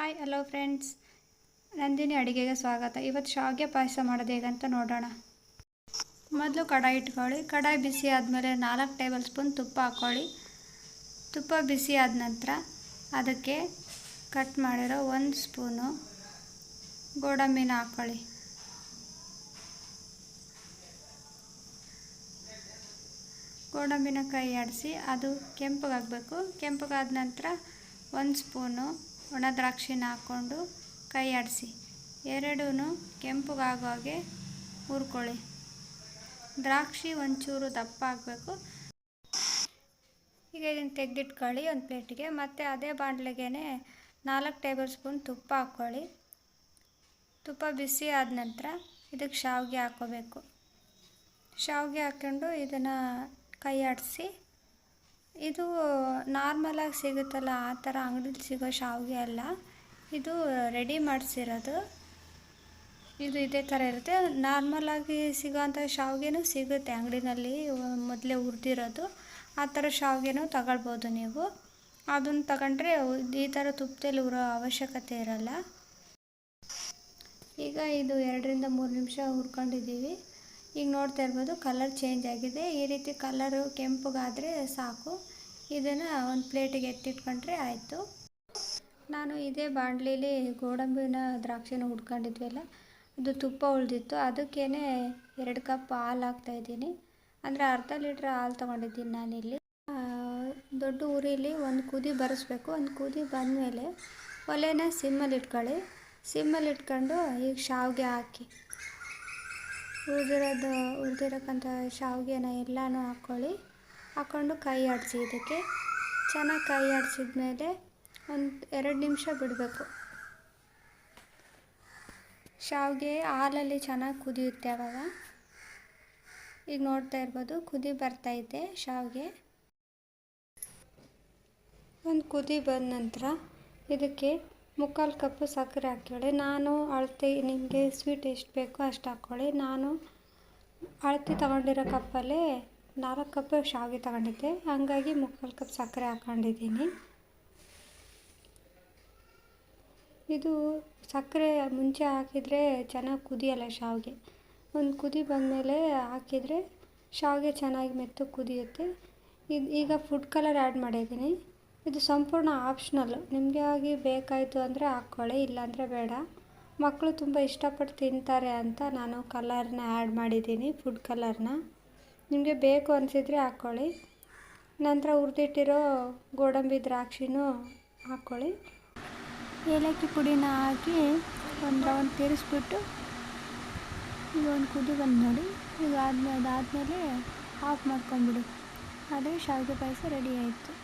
Hi hello friends, Nandini ಅಡುಗೆಗೆ ಸ್ವಾಗತ. ಇವತ್ತು ಶಾವಿಗೆ ಪಾಯಸ ಮಾಡೋದು ಹೇಗಂತ ನೋಡೋಣ. ಮೊದಲು ಕಡಾಯಿ ಇಟ್ಕೊಳ್ಳಿ. ಕಡಾಯಿ ಬಿಸಿ ಆದಮೇಲೆ 4 ಟೇಬಲ್ ಸ್ಪೂನ್ ತುಪ್ಪ ಹಾಕ್ಕೊಳ್ಳಿ. ತುಪ್ಪ ಬಿಸಿ ಆದ ನಂತರ ಅದಕ್ಕೆ ಕಟ್ ಮಾಡಿರೋ 1 ಸ್ಪೂನು ಗೋಡಂಬಿನ ಹಾಕ್ಕೊಳ್ಳಿ. ಗೋಡಂಬಿನ ಕೈ ಆಡಿಸಿ ಅದು ಕೆಂಪಗಾಗಬೇಕು. ಕೆಂಪಗಾದ ನಂತರ 1 ಸ್ಪೂನು ಒಣ ದ್ರಾಕ್ಷಿನ ಹಾಕ್ಕೊಂಡು ಕೈ ಆಡಿಸಿ ಎರಡೂ ಕೆಂಪಗಾಗೋ ಹಾಗೆ ಹುರ್ಕೊಳ್ಳಿ. ದ್ರಾಕ್ಷಿ ಒಂಚೂರು ದಪ್ಪ ಆಗಬೇಕು. ಈಗ ಇದನ್ನು ತೆಗೆದಿಟ್ಕೊಳ್ಳಿ ಒಂದು ಪ್ಲೇಟಿಗೆ. ಮತ್ತು ಅದೇ ಬಾಣಲೆಗೆ 4 ಟೇಬಲ್ ಸ್ಪೂನ್ ತುಪ್ಪ ಹಾಕ್ಕೊಳ್ಳಿ. ತುಪ್ಪ ಬಿಸಿ ಆದ ನಂತರ ಇದಕ್ಕೆ ಶಾವಿಗೆ ಹಾಕ್ಕೋಬೇಕು. ಶಾವಿಗೆ ಹಾಕ್ಕೊಂಡು ಇದನ್ನು ಕೈ ಆಡಿಸಿ, ಇದು ನಾರ್ಮಲಾಗಿ ಸಿಗುತ್ತಲ್ಲ ಆ ಥರ ಅಂಗಡಿಲಿ ಸಿಗೋ ಶಾವಿಗೆ ಅಲ್ಲ, ಇದು ರೆಡಿ ಮಾಡಿಸಿರೋದು. ಇದು ಇದೇ ಥರ ಇರುತ್ತೆ. ನಾರ್ಮಲಾಗಿ ಸಿಗೋಂಥ ಶಾವಿಗೆನೂ ಸಿಗುತ್ತೆ ಅಂಗಡಿನಲ್ಲಿ, ಮೊದಲೇ ಹುರಿದಿರೋದು. ಆ ಥರ ಶಾವಿಗೆನೂ ತಗೊಳ್ಬೋದು ನೀವು. ಅದನ್ನು ತಗೊಂಡ್ರೆ ಈ ಥರ ತುಪ್ಪದಲ್ಲಿ ಹುರೋ ಅವಶ್ಯಕತೆ ಇರಲ್ಲ. ಈಗ ಇದು 2 ರಿಂದ 3 ನಿಮಿಷ ಹುರ್ಕೊಂಡಿದ್ದೀವಿ. ಈಗ ನೋಡ್ತಾ ಇರ್ಬೋದು ಕಲರ್ ಚೇಂಜ್ ಆಗಿದೆ. ಈ ರೀತಿ ಕಲರು ಕೆಂಪಗಾದರೆ ಸಾಕು. ಇದನ್ನು ಒಂದು ಪ್ಲೇಟಿಗೆ ಎತ್ತಿಟ್ಕೊಂಡ್ರೆ ಆಯಿತು. ನಾನು ಇದೇ ಬಾಣಲಿಲಿ ಗೋಡಂಬಿನ ದ್ರಾಕ್ಷಿನ ಹುಡ್ಕೊಂಡಿದ್ವಲ್ಲ, ಅದು ತುಪ್ಪ ಉಳಿದಿತ್ತು. ಅದಕ್ಕೇ 2 ಕಪ್ ಹಾಲು ಹಾಕ್ತಾಯಿದ್ದೀನಿ. ಅಂದರೆ ಅರ್ಧ ಲೀಟ್ರ್ ಹಾಲು ತೊಗೊಂಡಿದ್ದೀನಿ ನಾನಿಲ್ಲಿ. ದೊಡ್ಡ ಉರಿಲಿ ಒಂದು ಕುದಿ ಬರೆಸ್ಬೇಕು. ಒಂದು ಕುದಿ ಬಂದಮೇಲೆ ಒಲೆನ ಸಿಮ್ಮಲ್ಲಿ ಇಟ್ಕೊಳ್ಳಿ. ಸಿಮ್ಮಲ್ಲಿ ಇಟ್ಕೊಂಡು ಈಗ ಶಾವಿಗೆ ಹಾಕಿ, ಹುರಿದಿರೋಕ್ಕಂಥ ಶಾವಿಗೆನ ಎಲ್ಲನೂ ಹಾಕ್ಕೊಂಡು ಕೈ ಆಡಿಸಿ. ಇದಕ್ಕೆ ಚೆನ್ನಾಗಿ ಕೈ ಆಡಿಸಿದ ಮೇಲೆ ಒಂದು 2 ನಿಮಿಷ ಬಿಡಬೇಕು. ಶಾವಿಗೆ ಹಾಲಲ್ಲಿ ಚೆನ್ನಾಗಿ ಕುದಿಯುತ್ತೆ ಆವಾಗ. ಈಗ ನೋಡ್ತಾ ಇರ್ಬೋದು ಕುದಿ ಬರ್ತೈತೆ ಶಾವಿಗೆ. ಒಂದು ಕುದಿ ಬಂದ ನಂತರ ಇದಕ್ಕೆ 3/4 ಕಪ್ಪು ಸಕ್ಕರೆ ಹಾಕ್ಕೊಳ್ಳಿ. ನಾನು ಅಳತೆ, ನಿಮಗೆ ಸ್ವೀಟ್ ಎಷ್ಟು ಬೇಕೋ ಅಷ್ಟು ಹಾಕ್ಕೊಳ್ಳಿ. ನಾನು ಅಳತೆ ತಗೊಂಡಿರೋ ಕಪ್ಪಲ್ಲೇ 4 ಕಪ್ ಶಾವಿಗೆ ತಗೊಂಡಿದ್ದೆ, ಹಾಗಾಗಿ 3/4 ಕಪ್ ಸಕ್ಕರೆ ಹಾಕ್ಕೊಂಡಿದ್ದೀನಿ. ಇದು ಸಕ್ಕರೆ ಮುಂಚೆ ಹಾಕಿದರೆ ಚೆನ್ನಾಗಿ ಕುದಿಯಲ್ಲ ಶಾವಿಗೆ. ಒಂದು ಕುದಿ ಬಂದಮೇಲೆ ಹಾಕಿದರೆ ಶಾವಿಗೆ ಚೆನ್ನಾಗಿ ಮೆತ್ತಗೆ ಕುದಿಯುತ್ತೆ. ಈಗ ಫುಡ್ ಕಲರ್ ಆ್ಯಡ್ ಮಾಡಿದ್ದೀನಿ. ಇದು ಸಂಪೂರ್ಣ ಆಪ್ಷನಲ್ಲು. ನಿಮಗೆ ಆಗಿ ಬೇಕಾಯಿತು ಅಂದರೆ ಹಾಕ್ಕೊಳ್ಳಿ, ಇಲ್ಲಾಂದರೆ ಬೇಡ. ಮಕ್ಕಳು ತುಂಬ ಇಷ್ಟಪಟ್ಟು ತಿಂತಾರೆ ಅಂತ ನಾನು ಕಲರ್ನ ಆ್ಯಡ್ ಮಾಡಿದ್ದೀನಿ, ಫುಡ್ ಕಲರ್ನ. ನಿಮಗೆ ಬೇಕು ಅನಿಸಿದರೆ ಹಾಕ್ಕೊಳ್ಳಿ. ನಂತರ ಹುರಿದಿಟ್ಟಿರೋ ಗೋಡಂಬಿ ದ್ರಾಕ್ಷಿನೂ ಹಾಕ್ಕೊಳ್ಳಿ. ಏಲಕ್ಕಿ ಪುಡಿನ ಹಾಕಿ ಒಂದು ರೌಂಡ್ ತಿರ್ಗಿಸ್ಬಿಟ್ಟು ಈಗ ಒಂದು ಕುದಿ ಬಂದು ನೋಡಿ. ಈಗ ಅದಾದಮೇಲೆ ಆಫ್ ಮಾಡ್ಕೊಂಬಿಡಿ. ಆದರೆ ಶಾವಿಗೆ ಪಾಯಸ ರೆಡಿ ಆಯಿತು.